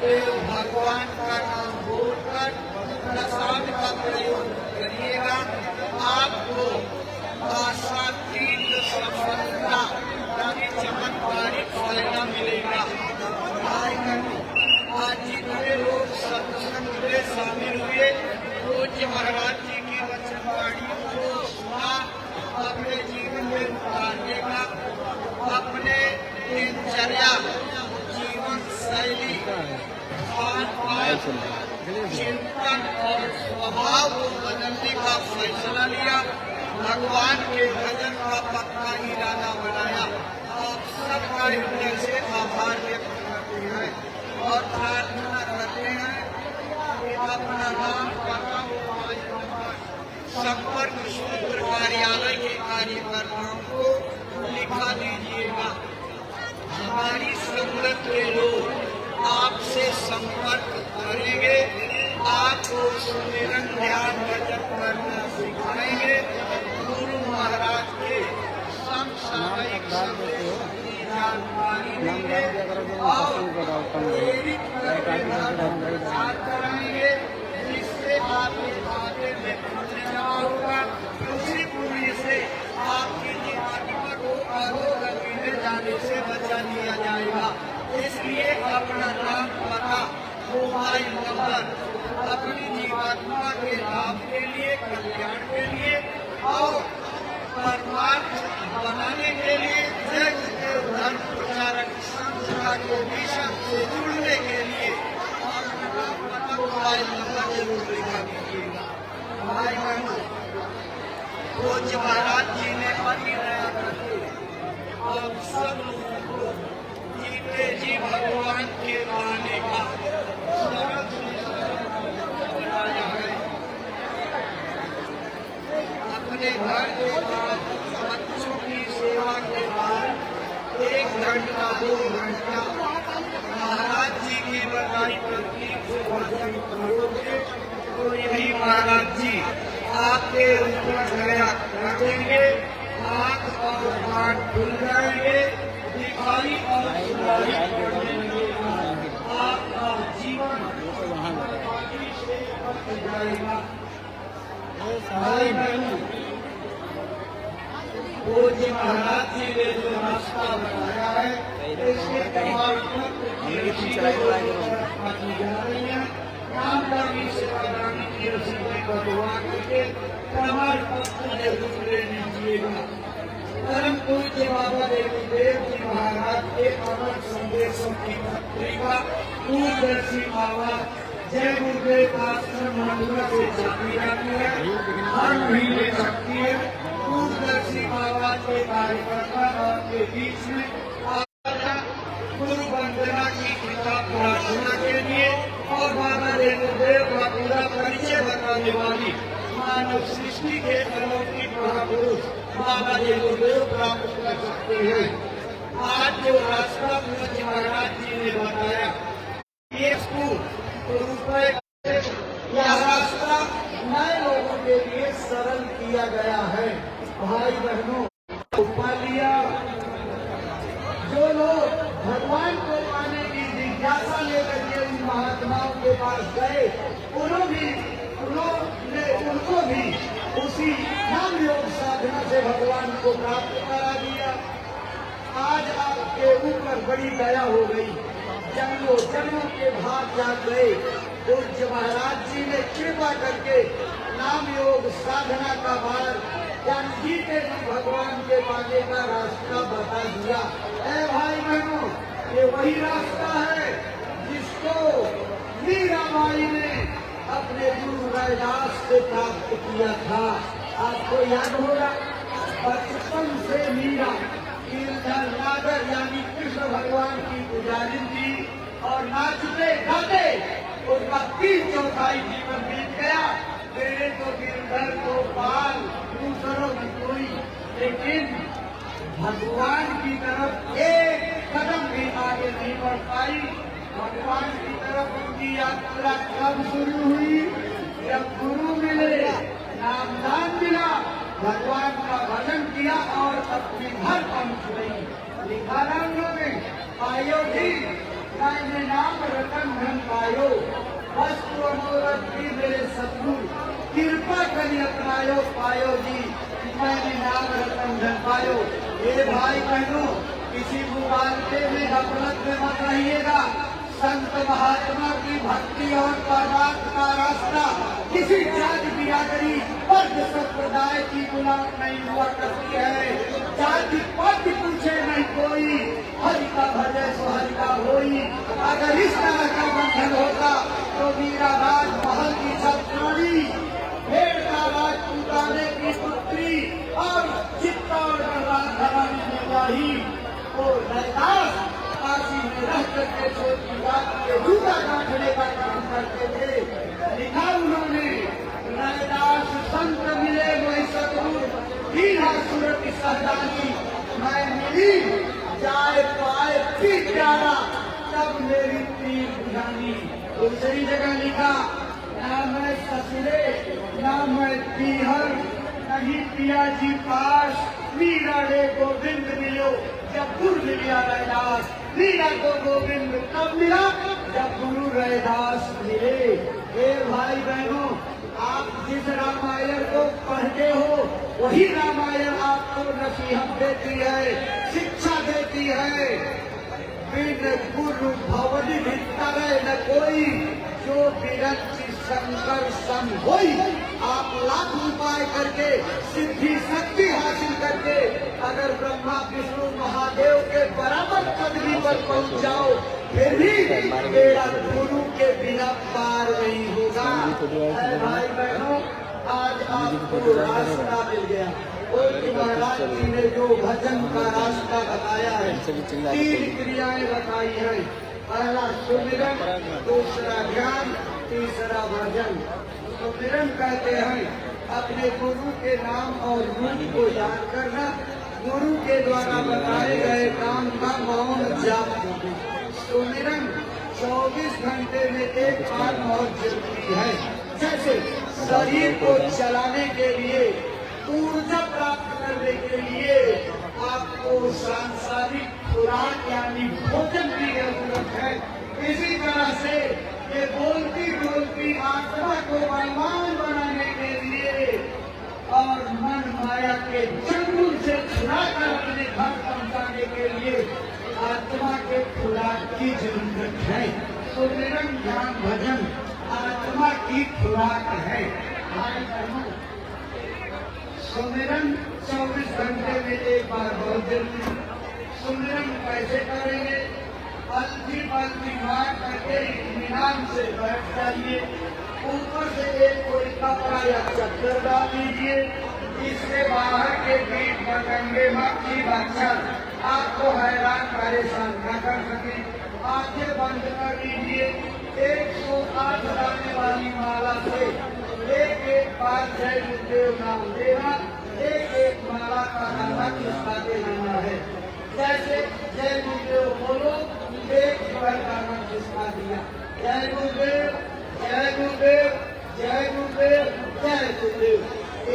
भगवान का नाम बोलकर प्रसाद का प्रयोग करिएगा। आपको आशातीत सफलता यानी चमत्कारिक फायदा मिलेगा। आज जितने लोग सत्संग में शामिल हुए, पूज्य महाराज जी की वचनवाणियों को सुना, अपने जीवन में उतारने अपने दिनचर्या, जीवन शैली, खान पान, चिंतन और स्वभाव को बदलने का फैसला लिया। भगवान के भजन का पक्का इरादा बनाया। आप सबका हृदय से आभार व्यक्त करते हैं और प्रार्थना करते हैं कि अपना नाम पता संपर्क सूत्र कार्यालय के कार्यकर्ताओं को लिखा दीजिएगा। हमारी संगत के लोग आपसे संपर्क करेंगे, आपको सुमिरन ध्यान भजन करना सिखाएंगे। गुरु महाराज के समसामयिक जानकारी देंगे और प्रेरित कराएंगे, जिससे आपके खाते में पुण्य जमा होगा। उसी पुण्य से आपकी जीवात्मा को अधोगति में जाने से बचा लिया जाएगा। इसलिए अपना नाम पता मोबाइल नंबर अपनी जीवात्मा के लाभ के लिए, कल्याण के लिए और परमार्थ बनाने के लिए, जग धर्म प्रचारक संस्था के मिशन से जुड़ने के लिए अपना नाम पता मोबाइल नंबर जरूर लिखा दीजिएगा। भाई बहनों, पूज्य महाराज जी ने अति दया करके आप सब लोगों को जीते जी भगवान के पाने का बनाया है। अपने घर के बाद बच्चों की सेवा के बाद 1 घंटा 2 घंटा महाराज जी की बधाई करके करोगे तो यही महाराज जी आपके ऊपर दया कर देंगे। आँख और कान खुल जाएंगे, दिखाई और सुनाई पड़ने लगेगा। आपका जीवन से बच जाएगा। भाई बहनों, पूज्य महाराज जी ने जो रास्ता बनाया है, इसके प्रमाण पत्र की रसीदें जा रही है। नामदारी से कराने की रसीदें कटवा करके प्रमाण पत्र जरूर ले लीजिएगा। परम पूज्य बाबा देव जी महाराज के अमर संदेशों की पत्रिका दूरदर्शी बाबा जय गुरुदेव आश्रम मथुरा से छापी जाती है, हर महीने छपती है। दूरदर्शी बाबा के कार्यकर्ता आपके बीच में गुरु वंदना की किताब प्रार्थना के लिए और बाबा देवदेव का पूरा परिचय बताने वाली मानव सृष्टि के अलौकिक महापुरुष बाबा देवदेव प्राप्त कर सकते हैं। आज जो रास्ता पूज्य महाराज जी ने बताया, यह रास्ता नए लोगों के लिए सरल किया गया है। भाई बहनों, पा लिया जो लोग भगवान को पाने की जिज्ञासा लेकर के उन महात्माओं के पास गए, उनको भी उसी नाम योग साधना से भगवान को प्राप्त करा दिया। आज आपके ऊपर बड़ी दया हो गई, जन्मों जन्मों के भाग जाग गए। पूज्य महाराज जी ने कृपा करके नाम योग साधना का मार्ग ज्ञान जीते जी भगवान के पाने का रास्ता बता दिया। ऐ भाई बहनों, ये वही रास्ता है जिसको मीराबाई ने अपने गुरु रैदास से प्राप्त किया था। आपको याद होगा, बचपन से मीरा गिरधर नागर यानी कृष्ण भगवान की पुजारी थी और नाचते गाते उनका 3/4 जीवन बीत गया। मेरे तो गिरधर गोपाल दूसरों की कोई, लेकिन भगवान की तरफ एक कदम भी आगे नहीं बढ़ पाई। भगवान की तरफ उनकी यात्रा कब शुरू हुई? जब गुरु मिले, नामदान मिला, भगवान का भजन किया और अपने घर पहुंच गई। लिखा नाम में आयोधी नाम रतन धन वस्तु अमोरत भी मेरे सतगुरु कृपा करी अपनायो पायो जी, मैंने नाम रतन धन पायो। ये भाई बहनों, किसी मुबारके में गफलत में मत रहिएगा। संत महात्मा की भक्ति और परमार्थ का रास्ता किसी जाति बिरादरी वर्ग संप्रदाय की गुलाम नहीं हुआ करती है। जाति पद पूछे नहीं कोई, हरि का भजय सो हरि का होई। अगर इस तरह का बंधन होता तो मीरा राजमहल की छत्राणी, भेड़ का राजपूताने की पुत्री और चित्तौड़ राजधानी में रही तो रैदास काशी में रह करके छोटी बात के जूता काटने का काम करते थे। लिखा उन्होंने, रैदास संत मिले वही सतगुरु, दीना सूरत सहदानी, मैं मिली जाए पाए पी प्यारा, तब मेरी पीर बुझानी। दूसरी जगह लिखा, ना मैं ससुरे ना मैं पीहर, नहीं पिया जी पास, मीरा रे गोविंद मिलो जब गुरु मिलिया रैदास। मीरा को गोविंद कब मिला? जब गुरु रैदास मिले। हे भाई बहनों, आप जिस रामायण को पढ़ते हो वही रामायण आपको नसीहत देती है, शिक्षा देती है। बिन गुरु भवनि भीतर न कोई, जो बिरंची शंकर सम होई। आप लाख उपाय करके सिद्धि शक्ति हासिल करके अगर ब्रह्मा विष्णु महादेव के बराबर पदवी पर पहुंच जाओ, फिर भी मेरा गुरु के बिना पार नहीं होगा। भाई बहनों, आज आपको रास्ता मिल गया। कोई महाराज जी ने जो भजन का रास्ता बताया है, 3 क्रियाएं बताई हैं। पहला सुमिरन, दूसरा ज्ञान, तीसरा भजन। सुमिरन कहते हैं अपने गुरु के नाम और रूप को याद करना, गुरु के द्वारा बताए गए काम का मौन जाप करना। सुमिरन 24 घंटे में एक बार बहुत जरूरी है। जैसे शरीर को चलाने के लिए, ऊर्जा प्राप्त करने के लिए आपको सांसारिक खुराक यानी भोजन की जरूरत है। इसी तरह से ये बोलती बोलती आत्मा को बलवान बनाने के लिए और मन माया के जंगल से छुड़ाकर अपने घर पहुंचाने के लिए आत्मा के खुराक की जरूरत है। सुमिरन ज्ञान भजन आत्मा की खुराक है। सुमिरन 24 घंटे में एक बार बहुत जरूरी। सुमिरन कैसे करेंगे? अलती पलती मार करके इत्मीनान से बैठ जाइए। ऊपर से एक कोई कपड़ा या चद्दर डाल लीजिए। इसके बाहर के बीच बगंगे मक्खी मच्छर आपको हैरान परेशान न कर सके। आंखें बंद कर लीजिए। 108 लाने वाली माला से एक एक बार जय गुरुदेव नाम देना, एक एक माला का नामा किसकाते रहना है। जैसे जय गुरुदेव बोलो, एक बार का नाम किसका दिया, जय गुरुदेव जय गुरुदेव जय गुरुदेव जय गुरुदेव।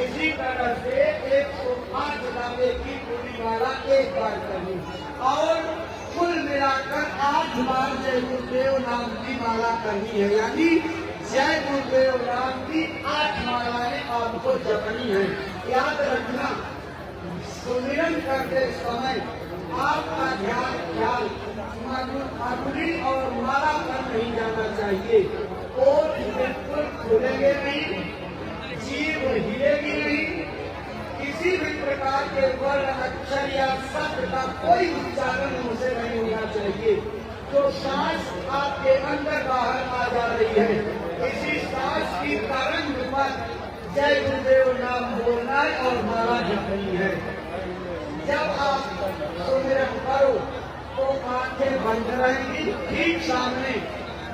इसी तरह से 108 लाने की पूरी माला एक बार करनी और कुल मिलाकर 8 बार जय गुरुदेव नाम की माला करनी है। यानी जय गुरुदेव नाम की 8 मालाएं आपको जपनी है। याद रखना, सुमिरन करते समय आपका ध्यान ख्याल अग्नि और माला पर नहीं जाना चाहिए। और बिल्कुल खुलेंगे नहीं, जीव हिलेगी नहीं, किसी भी प्रकार के वर्ण अक्षर या शब्द का कोई उच्चारण मुझसे नहीं होना चाहिए। जो सांस आपके अंदर बाहर आ जा रही है, इसी सांस की तरंग पर जय गुरुदेव नाम बोलना और माला जपनी है। जब आप सुमिरन करो तो आंखें बंद रहेंगी। ठीक सामने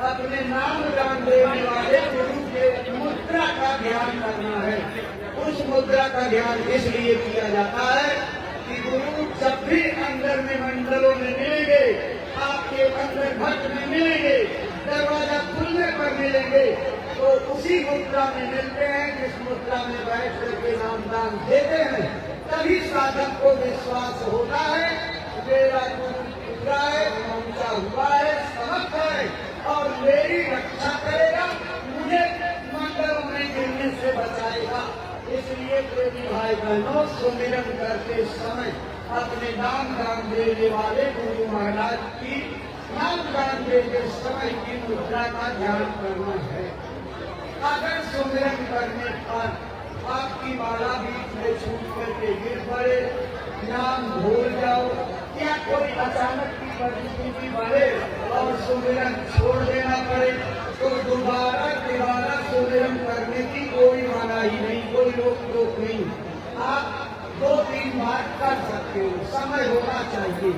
अपने नाम दान देने वाले गुरु के मुद्रा का ध्यान करना है। उस मुद्रा का ध्यान इसलिए किया जाता है कि गुरु जब भी अंदर में मंडलों में मिलेंगे, आपके अंदर भक्त में मिलेंगे, दरवाजा खुलने पर मिलेंगे, तो उसी मुद्रा में मिलते हैं जिस मुद्रा में बैठ करके नाम दान देते हैं। तभी साधक को विश्वास होता है मेरा गुरु पहुंचा हुआ है, समर्थ है और मेरी रक्षा करेगा। प्रेमी भाई बहनों, सुमिरन करते समय अपने नाम दान देने वाले गुरु महाराज की नाम दान देते समय की मुद्रा का ध्यान करना है। अगर सुमिरन करने पर आपकी माला बीच में छूट करके गिर पड़े, नाम भूल जाओ या कोई अचानक की परिस्थिति बढ़े और सुमिरन छोड़ देना पड़े, तो दोबारा सुमिरन करने की कोई मनाही नहीं, कोई रोक टोक नहीं। आप 2-3 बार कर सकते हो, समय होना चाहिए।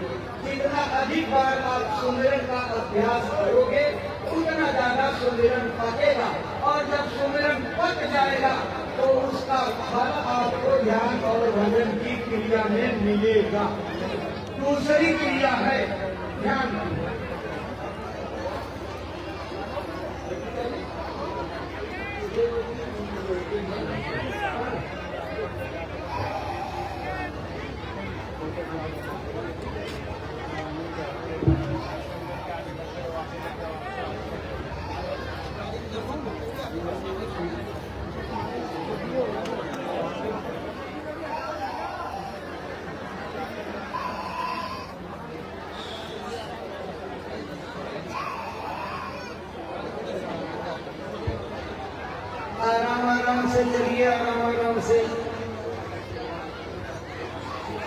जितना अधिक बार आप सुमिरन का अभ्यास करोगे उतना ज्यादा सुमिरन पकेगा, और जब सुमिरन पक जाएगा तो उसका फल आपको ध्यान और भजन की क्रिया में मिलेगा। दूसरी क्रिया है ध्यान की। आराम से चलिए,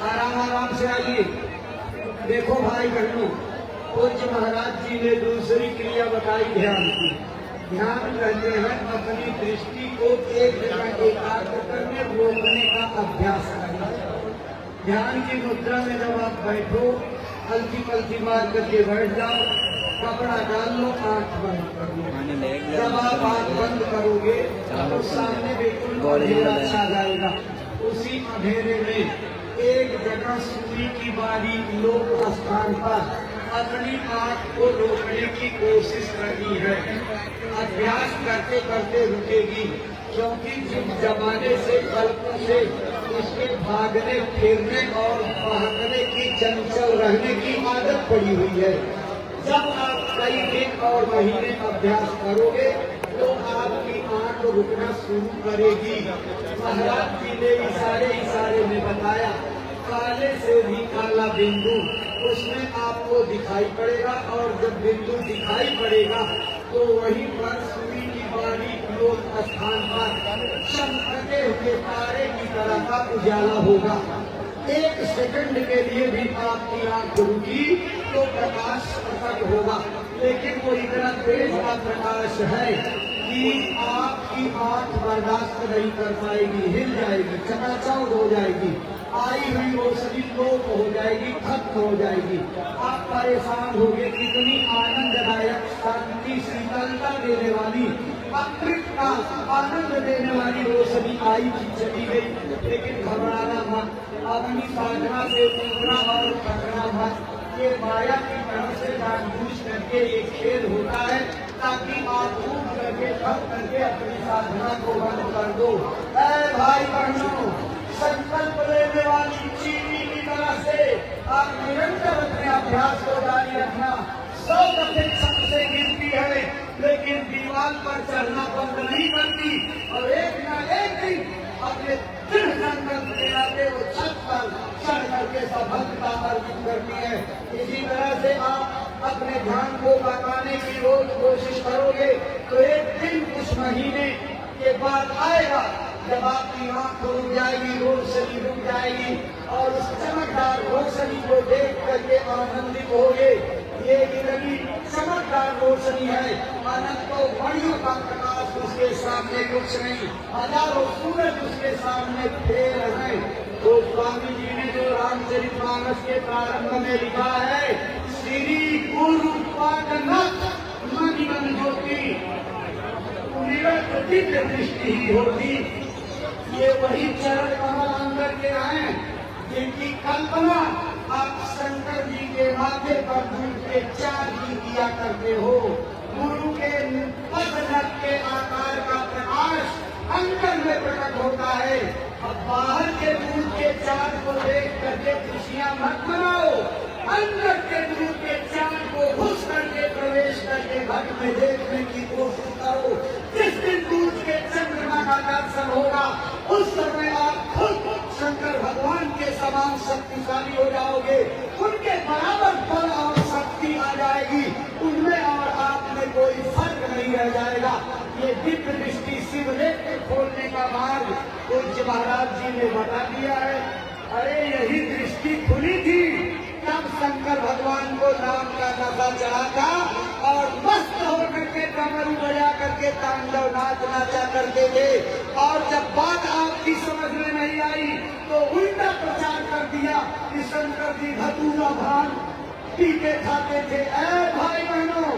आराम से आइए। देखो भाई बहनों, पूज्य महाराज जी ने दूसरी क्रिया बताई ध्यान की। ध्यान कहते हैं अपनी दृष्टि को एक जगह एकाग्र करने, रोकने का अभ्यास करना। ध्यान की मुद्रा में जब आप बैठो, हल्की पल्टी मार करके बैठ जाओ, कपड़ा डाल लो, आंख बंद कर लो। जब आप आंख बंद करोगे तो सामने बिल्कुल अंधेरा छा जाएगा। उसी अंधेरे में एक जगह सूर्य की बारी लोक स्थान पर अपनी आंख को रोकने की कोशिश करनी है। अभ्यास करते करते रुकेगी, क्योंकि जिस जमाने से कल्पों से इसके भागने फिरने और भागने की चंचल रहने की आदत पड़ी हुई है। जब आप कई दिन और महीने अभ्यास करोगे तो आपकी आंख रुकना शुरू करेगी। महाराज जी ने इशारे में बताया, काले से भी काला बिंदु उसमें आपको दिखाई पड़ेगा, और जब बिंदु दिखाई पड़ेगा तो वहीं पर सूर्य की बारी लोक स्थान पर चमकते हुए तारे की तरह का उजाला होगा। 1 सेकंड के लिए भी आपकी आंख रुकी तो प्रकाश प्रकट होगा, लेकिन वो इतना तेज का प्रकाश है कि आपकी आंख बर्दाश्त नहीं कर पाएगी, हिल जाएगी, चकाचौंध हो जाएगी, आई हुई रोशनी लोप हो जाएगी, खत्म हो जाएगी। आप परेशान होंगे, कितनी आनंददायक, शांति, शीतलता देने वाली, अमृत का आनंद देने वाली रोशनी आई थी, चली गई। लेकिन घबराना मत, अपनी साधना से उठना और पकड़ना मत। ये माया की तरफ से जानबूझ करके ये खेल होता है, ताकि आप टूट करके थक करके अपनी साधना को बंद कर दो। ऐ भाई बहनों, संकल्प लेने वाली चीनी की तरह से आप निरंतर अपने अभ्यास को जारी रखना। 100 दफे छत से गिरती है, लेकिन दीवार पर चढ़ना बंद नहीं करती, और एक न एक दिन अपने दृढ़ संकल्प के आगे वो छत पर चढ़ करके सफलता अर्जित करती है। इसी तरह से आप अपने ध्यान को लगाने की रोज कोशिश करोगे तो एक दिन, कुछ महीने के बाद आएगा जब आपकी आंख रुक जाएगी, रोशनी रुक जाएगी, और उस चमकदार रोशनी को देख करके आनंदित होगे। ये इतनी चमकदार रोशनी है, अनंतों वाणियों का प्रकाश उसके सामने कुछ नहीं, हजारों सूरज उसके सामने फेर है। तो स्वामी जी ने जो रामचरितमानस के प्रारंभ में लिखा है, श्री गुरु पाटनाथ मणिमन ज्योति, निरंतर दिव्य दृष्टि ही होती। ये वही चरण कमल अंदर के हैं जिनकी कल्पना आप शंकर जी के माथे पर दूध के 4 दिन किया करते हो। गुरु के पदनख के आकार का प्रकाश अंदर में प्रकट होता है। अब बाहर के दूध के चांद को देख करके खुशियां मत मनाओ, अंदर के दूध के चांद को घुस करके प्रवेश करके घट में देखने की कोशिश करो। जिस दिन दूध के चंद्रमा का दर्शन होगा, उस समय आप शक्तिशाली हो जाओगे, उनके बराबर बल और शक्ति आ जाएगी, उनमें और आप में कोई फर्क नहीं रह जाएगा। ये दिव्य दृष्टि शिवनेत्र खोलने का मार्ग पूज्य महाराज जी ने बता दिया है। अरे यही दृष्टि खुली थी तब शंकर भगवान को नाम का नशा चढ़ा था और मस्त होकर के कमरू बजा करके तांडव नाच नाचा करते थे। और जब बात आपकी समझ में नहीं आई तो उल्टा प्रचार कर दिया कि शंकर जी धतूरा भांग पी के खाते थे। ऐ भाई बहनों,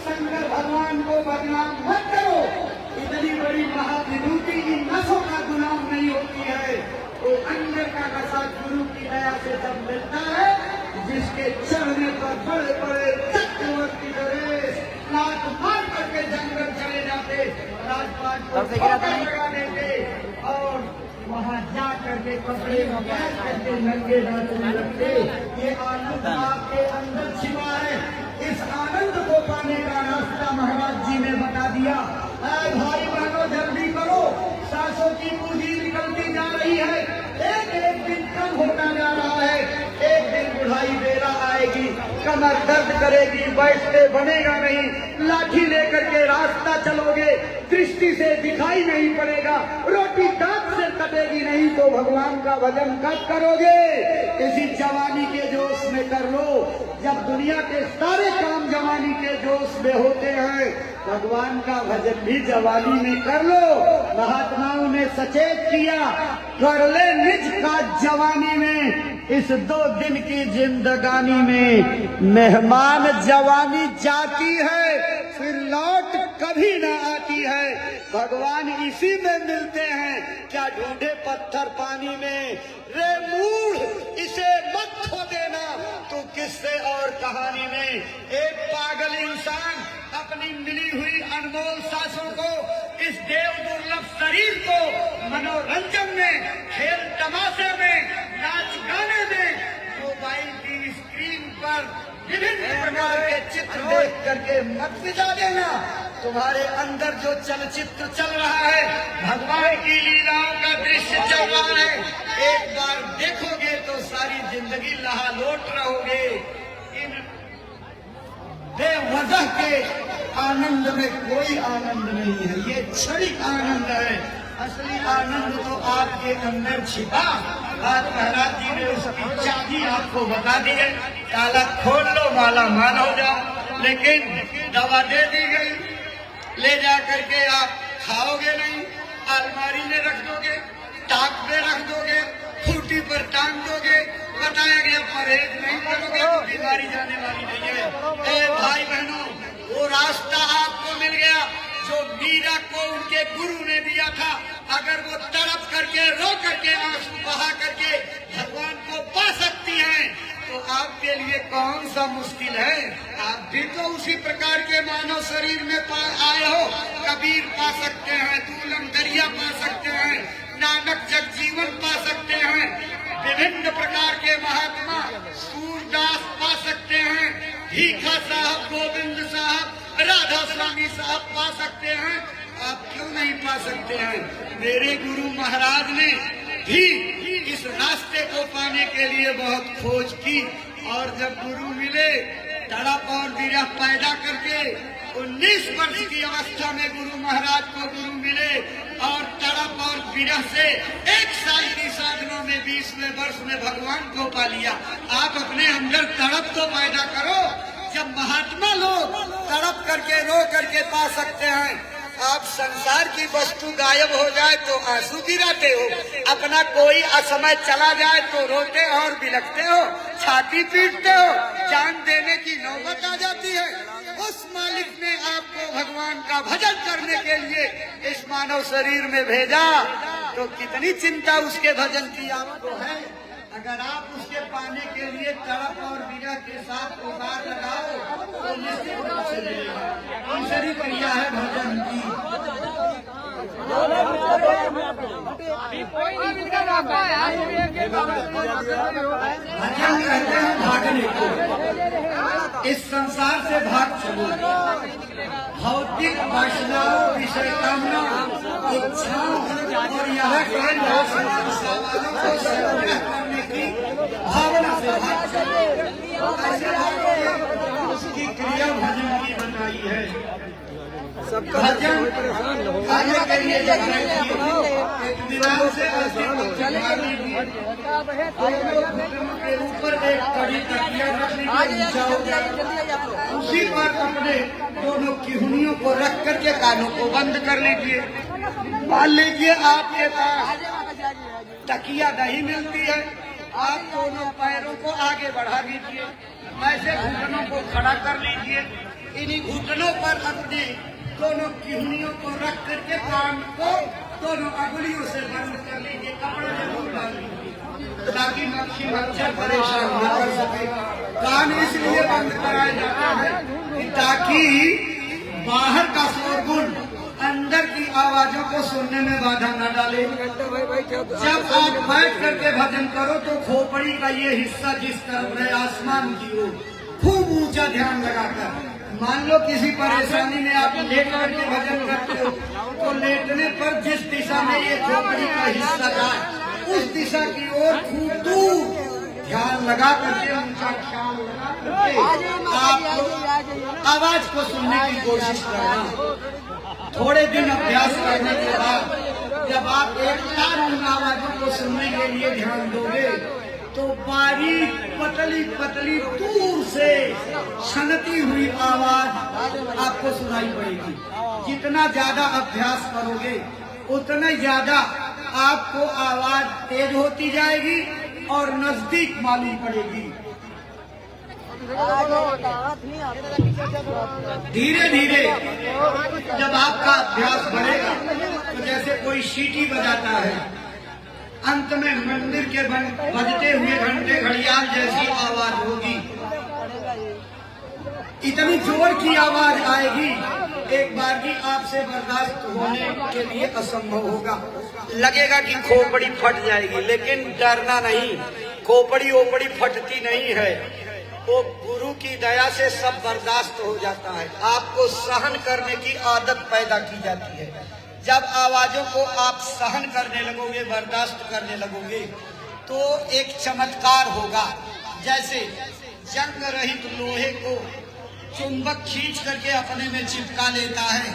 शंकर भगवान को बदनाम मत करो। इतनी बड़ी महाविभूति की नसों का गुलाम नहीं होती है। तो अंदर का नशा गुरु की दया से जब मिलता है, जिसके चढ़ने पर बड़े बड़े चक्रवर्ती नरेश लात मार करके जंगल चले जाते, राजपाट को लगा देते और वहाँ जा करके कपड़े कैद करके नंगे नाचने लगते। ये आनंद आपके अंदर छिपा है। इस आनंद को पाने का रास्ता महाराज जी ने बता दिया। भाई बहनों, जल्दी करो, सांसों की पूंजी निकलती जा रही है। एक एक दिन कम होता जा रहा है। एक दिन बुढ़ाई बेरा आएगी, कमर दर्द करेगी, बैठते बनेगा नहीं, लाठी लेकर के रास्ता चलोगे, दृष्टि से दिखाई नहीं पड़ेगा, रोटी दांत से कटेगी नहीं, तो भगवान का भजन कब करोगे? इसी जवानी के जोश में कर लो। जब दुनिया के सारे काम जवानी के जोश में होते हैं, भगवान का भजन भी जवानी में कर लो। महात्माओं ने सचेत किया, कर ले निज का जवानी में, इस 2 दिन की जिंदगानी में। मेहमान जवानी जाती है, फिर लौट कभी न आती है। भगवान इसी में मिलते हैं, क्या ढूंढे पत्थर पानी में। रे मूढ़, इसे मत खो देना तू किससे और कहानी में। एक पागल इंसान अपनी मिली हुई अनमोल सांसों को, इस देव दुर्लभ शरीर को मनोरंजन में, खेल तमाशे में, नाच गाने में, मोबाइल की स्क्रीन पर विभिन्न प्रकार के चित्र देख करके मत बिता देना। तुम्हारे अंदर जो चलचित्र चल रहा है, भगवान की लीलाओं का दृश्य चल रहा है, एक बार देखोगे तो सारी जिंदगी लहालोट रहोगे। इन बेवजह के आनंद में कोई आनंद नहीं है, ये क्षणिक आनंद है। असली आनंद तो आपके अंदर छिपा। आज महाराज जी ने उसकी चाबी आपको बता दी है, ताला खोल लो, माला माल हो जाओ। लेकिन दवा दे दी गई, ले जा करके आप खाओगे नहीं, अलमारी में रख दोगे, ताक पे रख दोगे, खूंटी पर टांग दोगे, बताया गया परहेज नहीं करोगे तो बीमारी जाने वाली नहीं है। ए भाई बहनों, वो रास्ता आपको मिल गया जो मीरा को उनके गुरु ने दिया था। अगर वो तड़प करके, रो करके, आंसू बहा करके भगवान को पा सकती हैं, तो आपके लिए कौन सा मुश्किल है। आप भी तो उसी प्रकार के मानव शरीर में आए हो। कबीर पा सकते हैं, दूलन दरिया पा सकते हैं, नानक जगजीवन पा सकते हैं, विभिन्न प्रकार के महात्मा सूरदास पा सकते हैं, भीखा साहब, गोविंद साहब, राधा स्वामी साहब पा सकते हैं। आप क्यों नहीं पा सकते हैं? मेरे गुरु महाराज ने भी इस रास्ते को पाने के लिए बहुत खोज की, और जब गुरु मिले, तड़प और विरह पैदा करके 19 वर्ष की अवस्था में गुरु महाराज को गुरु मिले, और तड़प और विरह से 1 साल की साधना में 20वें वर्ष में भगवान को पा लिया। आप अपने अंदर तड़प तो पैदा करो। जब महात्मा लोग तड़प करके, रो करके पा सकते हैं, आप संसार की वस्तु गायब हो जाए तो आंसू गिराते हो, अपना कोई असमय चला जाए तो रोते और बिलखते हो, छाती पीटते हो, जान देने की नौबत आ जाती है। उस मालिक ने आपको भगवान का भजन करने के लिए इस मानव शरीर में भेजा, तो कितनी चिंता उसके भजन की आपको है। अगर आप उसके पाने के लिए तड़प और विरह के साथ पुकार लगाओ तो निश्चित रूप से मिलेगा। कौन सी क्रिया है भजन की? भजन कहते हैं भागने को। इस संसार से भाग चलो। भौतिक वासनाओं, विषय कामना, इच्छाओं और यहाँ के करने की भावना से ऐसे उसकी क्रिया भजन की बताई है। भजन खाने के लिए जब एक दीवार से के ऊपर एक कड़ी तकिया रख लीजिए, उसी पर अपने दोनों किहुनियों को रख करके कानों को बंद कर लीजिए। मान लीजिए आपके पास तकिया नहीं मिलती है, आप दोनों पैरों को आगे बढ़ा लीजिए, ऐसे घुटनों को खड़ा कर लीजिए। इन्हीं घुटनों पर अपने दोनों किहुनियों को रख करके कान को दोनों अंगुलियों से बंद कर लीजिए। कपड़े जरूर डाल लीजिए ताकि मक्खी मच्छर परेशान न कर सके। कान इसलिए बंद कराया जाता है ताकि बाहर का शोरगुल अंदर की आवाजों को सुनने में बाधा न डाले। जब आप बैठ करके भजन करो तो खोपड़ी का ये हिस्सा जिस तरफ है आसमान की ओर खूब ऊंचा ध्यान लगाकर, मान लो किसी परेशानी में आप लेट करके भजन करते हो तो लेटने पर जिस दिशा में ये खोपड़ी का हिस्सा जाए उस दिशा की ओर खूब दूर ध्यान लगा करके उनका ख्याल लगा करके आप आवाज को सुनने की कोशिश करना। थोड़े दिन अभ्यास करने के बाद जब आप एक तार उन आवाजों को सुनने के लिए ध्यान दोगे तो बारीक पतली पतली दूर से छनती हुई आवाज आपको सुनाई पड़ेगी। जितना ज्यादा अभ्यास करोगे उतना ज्यादा आपको आवाज तेज होती जाएगी और नजदीक मालूम पड़ेगी। धीरे धीरे जब आपका अभ्यास बढ़ेगा तो जैसे कोई सीटी बजाता है, अंत में मंदिर के बजते हुए घंटे घड़ियाल जैसी आवाज होगी। इतनी जोर की आवाज आएगी एक बार की आपसे बर्दाश्त होने के लिए असंभव होगा। लगेगा कि खोपड़ी फट जाएगी, लेकिन डरना नहीं, खोपड़ी ओपड़ी फटती नहीं है। वो गुरु की दया से सब बर्दाश्त हो जाता है। आपको सहन करने की आदत पैदा की जाती है। जब आवाजों को आप सहन करने लगोगे, बर्दाश्त करने लगोगे तो एक चमत्कार होगा। जैसे जंग रहित लोहे को चुंबक खींच करके अपने में चिपका लेता है,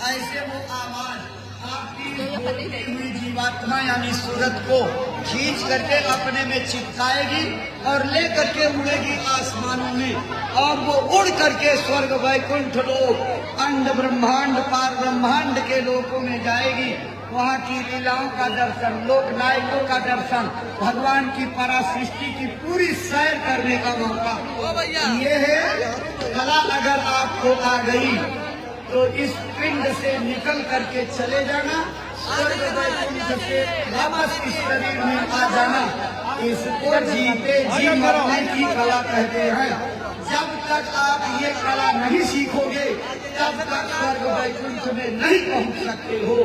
ऐसे वो आवाज आपकी बोलती हुई जीवात्मा यानी सूरत को खींच करके अपने में चिपकाएगी और ले करके उड़ेगी आसमानों में, और वो उड़ करके स्वर्ग वैकुंठ लोक अंड ब्रह्मांड पार ब्रह्मांड के लोकों में जाएगी। वहाँ की लीलाओं का दर्शन, लोक नायकों का दर्शन, भगवान की परा सृष्टि की पूरी सैर करने का मौका ये है। कला अगर आपको आ गई तो इस पिंड से निकल करके चले जाना, स्वर्ग वैकुंठ से वापस इस शरीर में आ जाना। इसको जीते जी मरने की कला कहते हैं। जब तक आप ये कला नहीं सीखोगे तब तक स्वर्ग वैकुंठ में नहीं पहुंच सकते हो,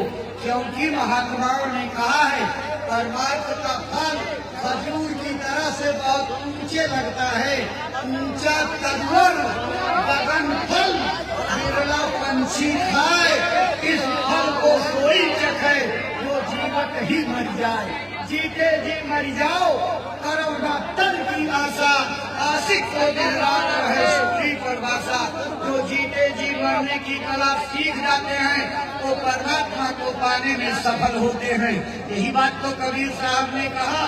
क्योंकि महात्माओं ने कहा है परमार्थ का फल खजूर की तरह से बहुत ऊंचे लगता है, ऊंचा तत्वर गगन फल बिरला पंछी खाए, इस फल को सोई चखे जो जीवत ही मर जाए। जीते जी मर जाओ करो ना तन की आशा, आशिक को दिन रात है सुखी परवासा। जो जीते जी मरने की कला सीख जाते हैं वो परमात्मा को पाने में सफल होते हैं। यही बात तो कबीर साहब ने कहा,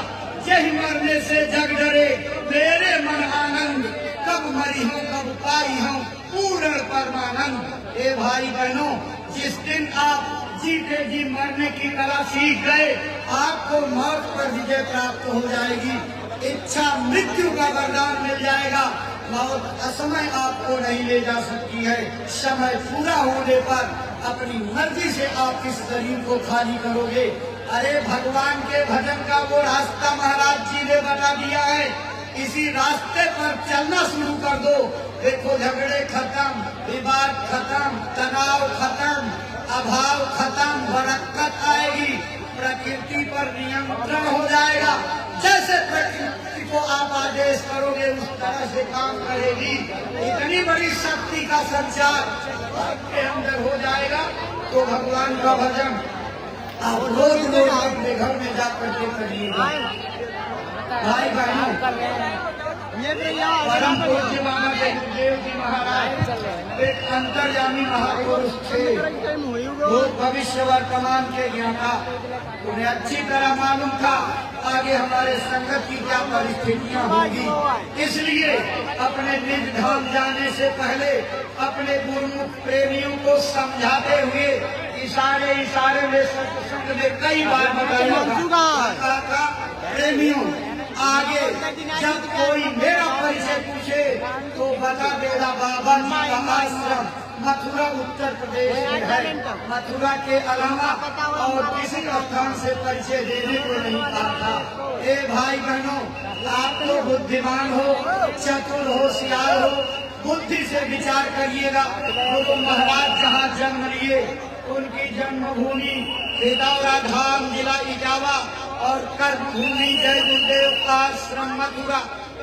यही मरने से जग डरे मेरे मन आनंद, कब मरी हूँ कब पाई हूँ पूर्ण परमानंद। ए भाई बहनों, जिस दिन आप जीते जी मरने की कला सीख गए आपको मौत पर विजय प्राप्त हो जाएगी, इच्छा मृत्यु का वरदान मिल जाएगा। मौत असमय आपको नहीं ले जा सकती है। समय पूरा होने पर अपनी मर्जी से आप इस शरीर को खाली करोगे। अरे भगवान के भजन का वो रास्ता महाराज जी ने बता दिया है, इसी रास्ते पर चलना शुरू कर दो। देखो झगड़े खत्म, विवाद खत्म, तनाव खत्म, अभाव खत्म, बरकत आएगी, प्रकृति पर नियंत्रण हो जाएगा। जैसे प्रकृति को आप आदेश करोगे उस तरह से काम करेगी। इतनी बड़ी शक्ति का संचार आपके अंदर हो जाएगा। तो भगवान का भजन आप रोज रोज अपने घर में जाकर के करिएगा। भाई बहनों, परम पूज्य बाबा जगदेव जी महाराज एक अंतर्यामी महापुरुष थे। वो भविष्य वर्तमान के ज्ञाता। उन्हें अच्छी तरह मालूम था आगे हमारे संगत की क्या परिस्थितियां होगी। इसलिए अपने निज धाम जाने से पहले अपने गुरुमुख प्रेमियों को समझाते हुए इशारे में सत्संग में कई बार बताया था, प्रेमियों आगे जब कोई मेरा परिचय पूछे तो बता देगा बाबा जी का आश्रम मथुरा उत्तर प्रदेश में है। मथुरा के अलावा और किसी स्थान से परिचय देने को नहीं पाता। ए भाई बहनों, आप तो बुद्धिमान हो, चतुर हो, होशियार हो, बुद्धि से विचार करिएगा। गुरु महाराज जहाँ जन्म लिए उनकी जन्मभूमि खिदौरा धाम जिला इटावा और कर्मभूमि जय गुरुदेव आश्रम मथुरा,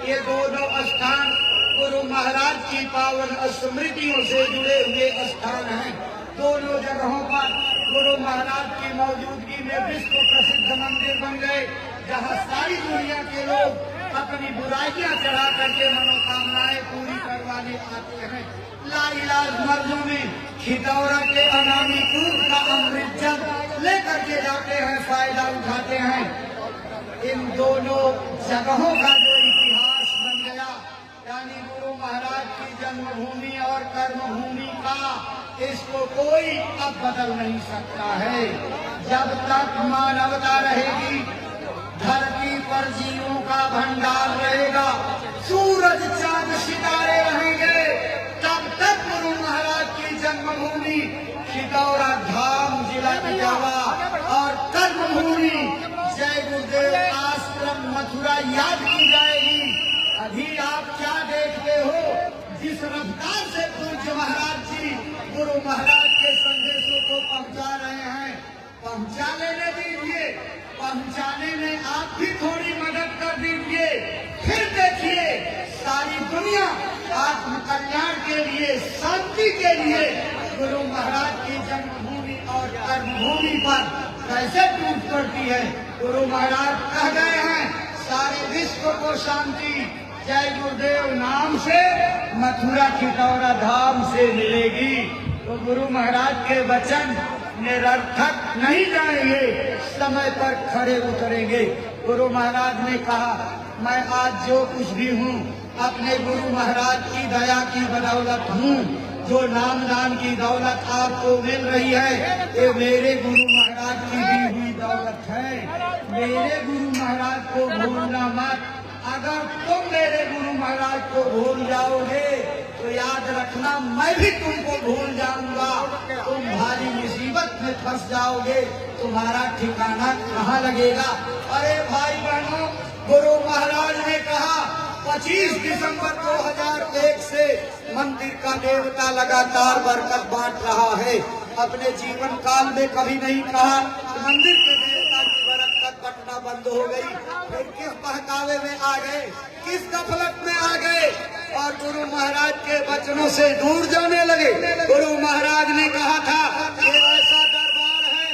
ये दोनों स्थान गुरु महाराज की पावन स्मृतियों से जुड़े हुए स्थान हैं। दोनों जगहों पर गुरु महाराज की मौजूदगी में विश्व प्रसिद्ध मंदिर बन गए, जहाँ सारी दुनिया के लोग अपनी बुराइयां चढ़ा करके मनोकामनाएं पूरी करवाने आते हैं। लाइलाज मर्जों में खिदौरा के अनामी दूध का अमृत जल लेकर के जाते हैं, फायदा उठाते हैं। इन दोनों जगहों का जो इतिहास बन गया, यानी गुरु महाराज की जन्मभूमि और कर्मभूमि का, इसको कोई अब बदल नहीं सकता है। जब तक मानवता रहेगी, धरती पर जीवों का भंडार रहेगा, सूरज चांद सितारे रहेंगे, तब तक गुरु महाराज की जन्मभूमि खिदौरा धाम जिला इटावा और कर्मभूमि जय गुरुदेव आश्रम मथुरा याद की जाएगी। अभी आप क्या देखते हो, जिस रफ्तार से पूज्य महाराज जी गुरु महाराज के संदेशों को पहुंचा रहे हैं, पहुंचा लेने दीजिए। पहुंचाने में आप भी थोड़ी मदद कर दीजिए। फिर देखिए सारी दुनिया आत्म कल्याण के लिए, शांति के लिए गुरु महाराज की जन्मभूमि और कर्मभूमि पर कैसे टूट पड़ती है। गुरु महाराज कह गए हैं, सारे विश्व को शांति जय गुरुदेव नाम से मथुरा खिदौरा धाम से मिलेगी। तो गुरु महाराज के वचन निरर्थक नहीं जाएंगे, समय पर खड़े उतरेंगे। गुरु महाराज ने कहा, मैं आज जो कुछ भी हूँ अपने गुरु महाराज की दया की बदौलत हूँ। जो नाम दान की दौलत आपको मिल रही है, ये मेरे गुरु महाराज की दी हुई दौलत है। मेरे गुरु महाराज को भूलना मत। अगर तुम मेरे गुरु महाराज को भूल जाओगे तो याद रखना, मैं भी तुमको भूल जाऊंगा। तुम भारी मुसीबत में फंस जाओगे, तुम्हारा ठिकाना कहाँ लगेगा। अरे भाई बहनों, गुरु महाराज ने कहा 25 दिसंबर 2001 से मंदिर का देवता लगातार बरकत बांट रहा है। अपने जीवन काल में कभी नहीं कहा मंदिर के देवता की बरकत बंटना बंद हो गई। फिर किस बहकावे में आ गए, किस गफलत में आ गए और गुरु महाराज के वचनों से दूर जाने लगे। गुरु महाराज ने कहा था, ये ऐसा दरबार है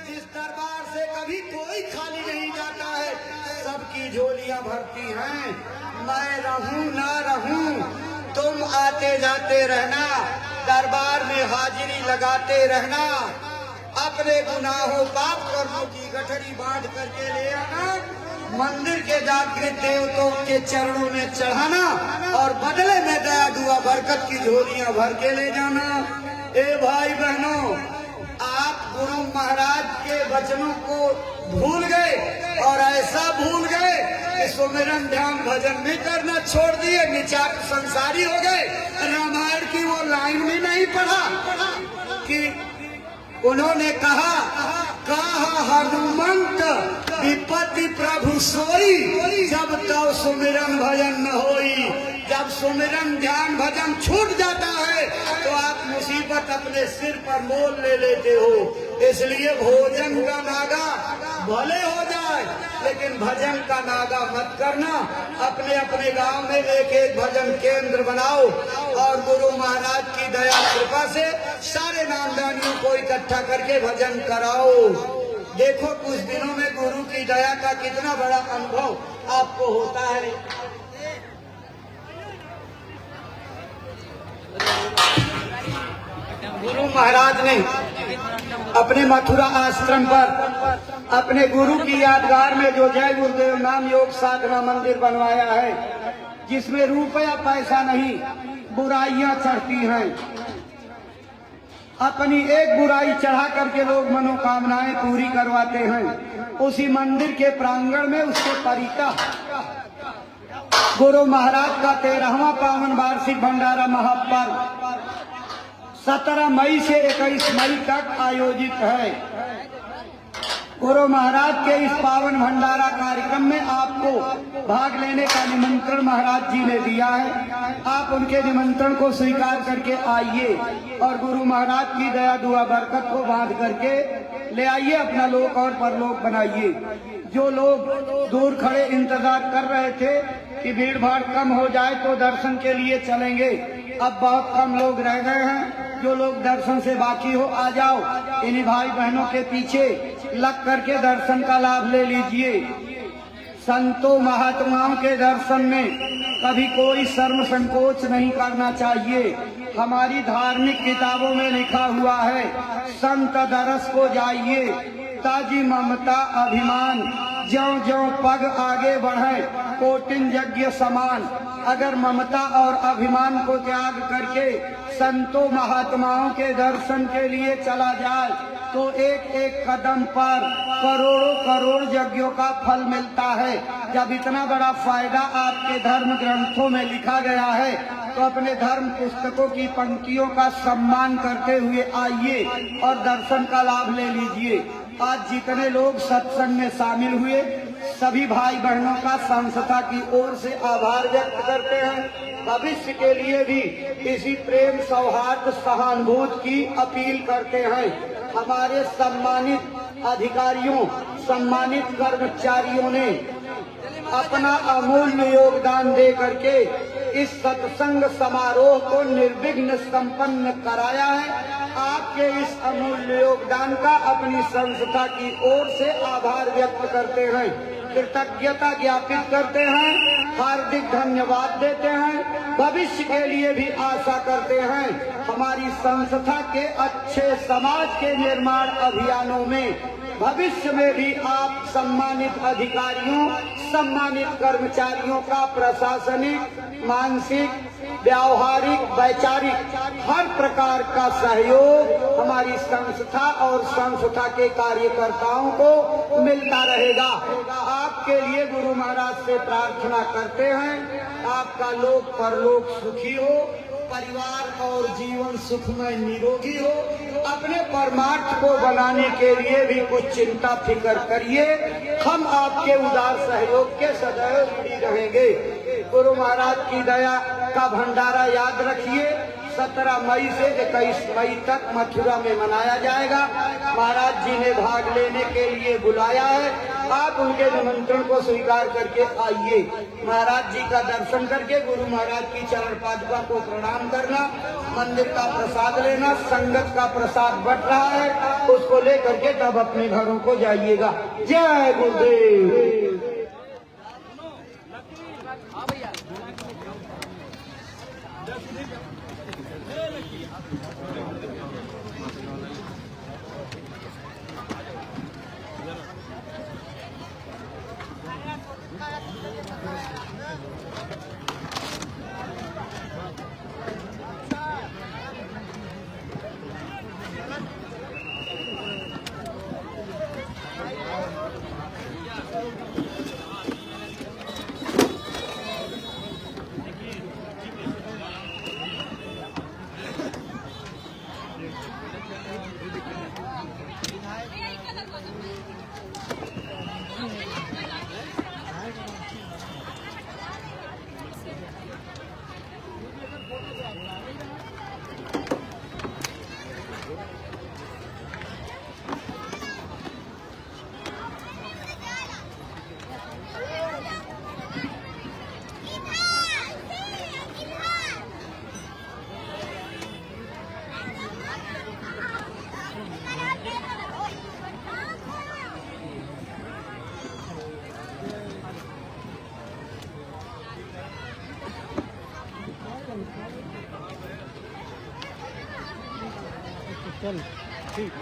जिस दरबार से कभी कोई खाली नहीं जाता है, सबकी झोलियां भरती हैं। मैं रहूं ना रहूं, तुम आते जाते रहना, दरबार में हाजिरी लगाते रहना, अपने गुनाहों पाप कर्मों की गठरी बांट करके ले आना, मंदिर के जागृत देवताओं के चरणों में चढ़ाना और बदले में दया दुआ बरकत की झोलियां भर के ले जाना। ए भाई बहनों, आप गुरु महाराज के वचनों को भूल गए और ऐसा भूल गए कि सुमिरन ध्यान भजन भी करना छोड़ दिए, निचार संसारी हो गए। रामायण की वो लाइन भी नहीं पढ़ा कि उन्होंने कहा हनुमंत विपत्ति प्रभु सोई, जब तब सुमिरन भजन न होई। जब सुमिरन ध्यान भजन छूट जाता है तो आप मुसीबत अपने सिर पर मोल ले लेते हो। इसलिए भोजन का नागा भले हो जाए, लेकिन भजन का नागा मत करना। अपने अपने गांव में एक एक भजन केंद्र बनाओ और गुरु महाराज की दया कृपा से सारे नामदानियों को इकट्ठा करके भजन कराओ। देखो कुछ दिनों में गुरु की दया का कितना बड़ा अनुभव आपको होता है। गुरु महाराज ने अपने मथुरा आश्रम पर अपने गुरु की यादगार में जो जय गुरुदेव नाम योग साधना मंदिर बनवाया है, जिसमें रुपया पैसा नहीं, बुराइयां चढ़ती हैं। अपनी एक बुराई चढ़ा करके लोग मनोकामनाएं पूरी करवाते हैं। उसी मंदिर के प्रांगण में उसके परितः गुरु महाराज का 13वां पावन वार्षिक भंडारा महापर्व 17 मई से 21 मई तक आयोजित है। गुरु महाराज के इस पावन भंडारा कार्यक्रम में आपको भाग लेने का निमंत्रण महाराज जी ने दिया है। आप उनके निमंत्रण को स्वीकार करके आइए और गुरु महाराज की दया दुआ बरकत को बांध करके ले आइए, अपना लोक और परलोक बनाइए। जो लोग दूर खड़े इंतजार कर रहे थे कि भीड़ भाड़ कम हो जाए तो दर्शन के लिए चलेंगे, अब बहुत कम लोग रह गए हैं। जो लोग दर्शन से बाकी हो आ जाओ, इन्हीं भाई बहनों के पीछे लग करके दर्शन का लाभ ले लीजिए। संतों महात्माओं के दर्शन में कभी कोई शर्म संकोच नहीं करना चाहिए। हमारी धार्मिक किताबों में लिखा हुआ है, संत दरस को जाइए ताजी ममता अभिमान, ज्यों ज्यों पग आगे बढ़े कोटिन यज्ञ समान। अगर ममता और अभिमान को त्याग करके संतों महात्माओं के दर्शन के लिए चला जाए तो एक एक कदम पर करोड़ों करोड़ यज्ञों का फल मिलता है। जब इतना बड़ा फायदा आपके धर्म ग्रंथों में लिखा गया है तो अपने धर्म पुस्तकों की पंक्तियों का सम्मान करते हुए आइए और दर्शन का लाभ ले लीजिए। आज जितने लोग सत्संग में शामिल हुए सभी भाई बहनों का संस्था की ओर से आभार व्यक्त करते हैं। भविष्य के लिए भी इसी प्रेम सौहार्द सहानुभूति की अपील करते हैं। हमारे सम्मानित अधिकारियों, सम्मानित कर्मचारियों ने अपना अमूल्य योगदान दे करके इस सत्संग समारोह को निर्विघ्न संपन्न कराया है। आपके इस अमूल्य योगदान का अपनी संस्था की ओर से आभार व्यक्त करते हैं, कृतज्ञता ज्ञापित करते हैं, हार्दिक धन्यवाद देते हैं। भविष्य के लिए भी आशा करते हैं हमारी संस्था के अच्छे समाज के निर्माण अभियानों में भविष्य में भी आप सम्मानित अधिकारियों, सम्मानित कर्मचारियों का प्रशासनिक, मानसिक, व्यावहारिक, वैचारिक हर प्रकार का सहयोग हमारी संस्था और संस्था के कार्यकर्ताओं को मिलता रहेगा। आपके लिए गुरु महाराज से प्रार्थना करते हैं, आपका लोक परलोक सुखी हो, परिवार और जीवन सुखमय निरोगी हो। अपने परमार्थ को बनाने के लिए भी कुछ चिंता फिक्र करिए। हम आपके उदार सहयोग के सदैव जुड़ी रहेंगे। गुरु महाराज की दया का भंडारा याद रखिए, 17 मई से 21 मई तक मथुरा में मनाया जाएगा। महाराज जी ने भाग लेने के लिए बुलाया है, आप उनके निमंत्रण को स्वीकार करके आइए। महाराज जी का दर्शन करके गुरु महाराज की चरण पादुका को प्रणाम करना, मंदिर का प्रसाद लेना, संगत का प्रसाद बट रहा है उसको लेकर के तब अपने घरों को जाइएगा। जय गुरुदेव। चल ठीक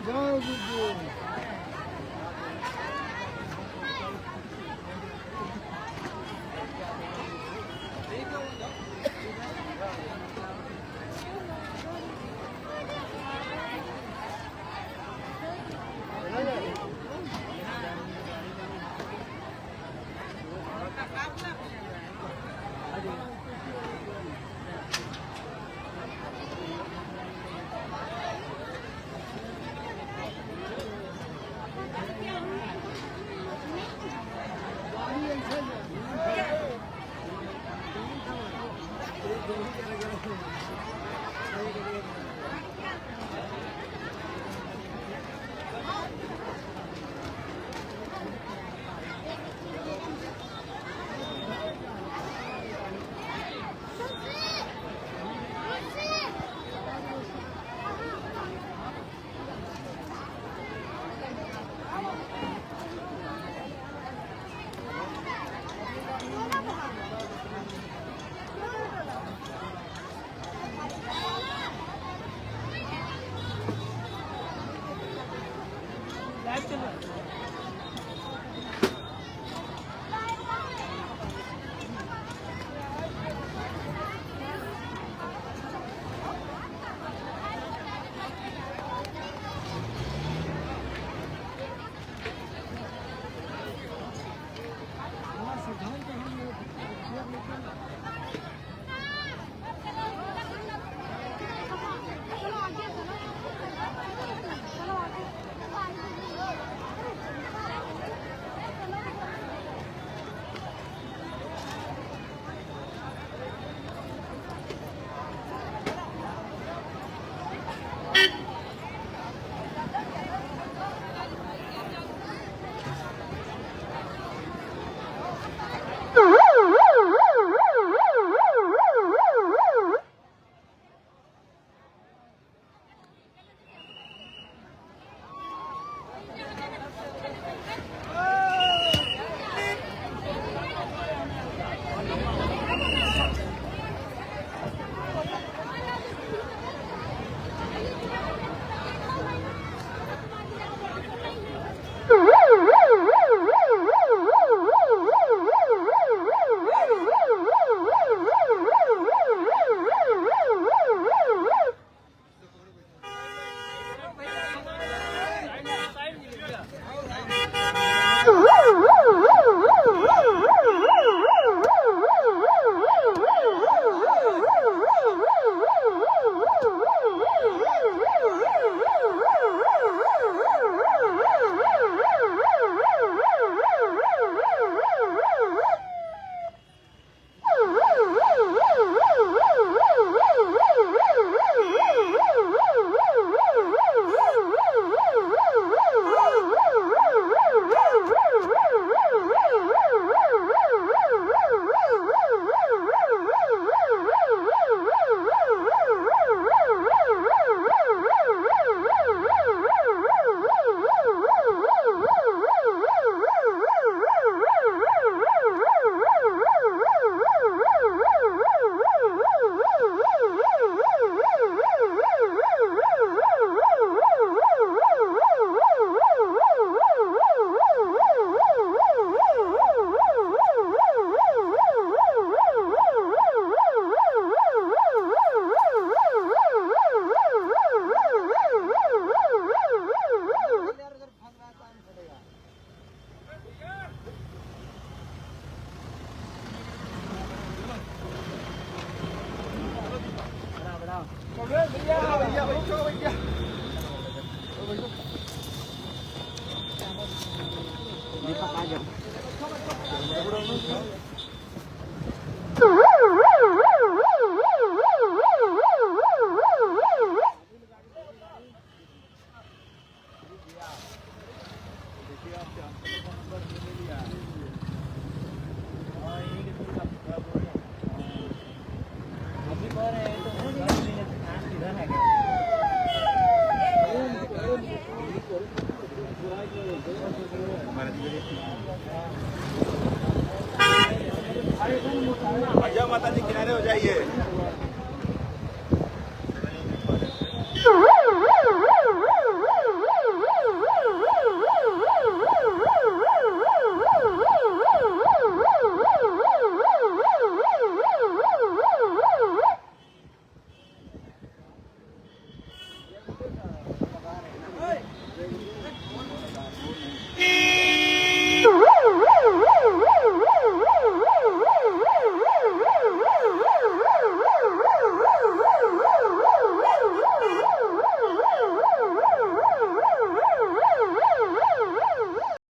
जाओ गुड्डू माता जी किनारे हो जाइए।